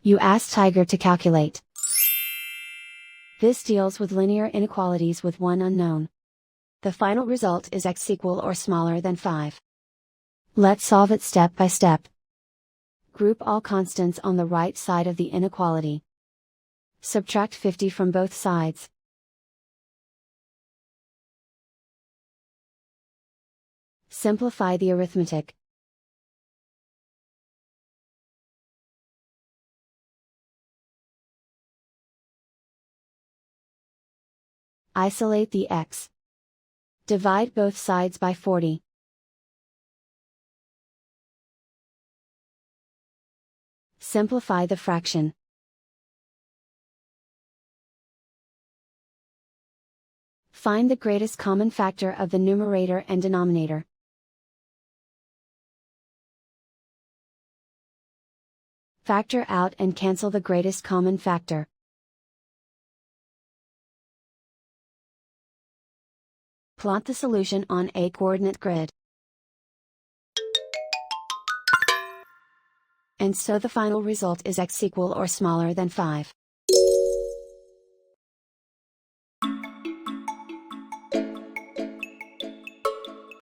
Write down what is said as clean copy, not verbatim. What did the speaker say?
You ask Tiger to calculate. This deals with linear inequalities with one unknown. The final result is x equal or smaller than 5. Let's solve it step by step. Group all constants on the right side of the inequality. Subtract 50 from both sides. Simplify the arithmetic. Isolate the x. Divide both sides by 40. Simplify the fraction. Find the greatest common factor of the numerator and denominator. Factor out and cancel the greatest common factor. Plot the solution on a coordinate grid. And so the final result is x equal or smaller than 5.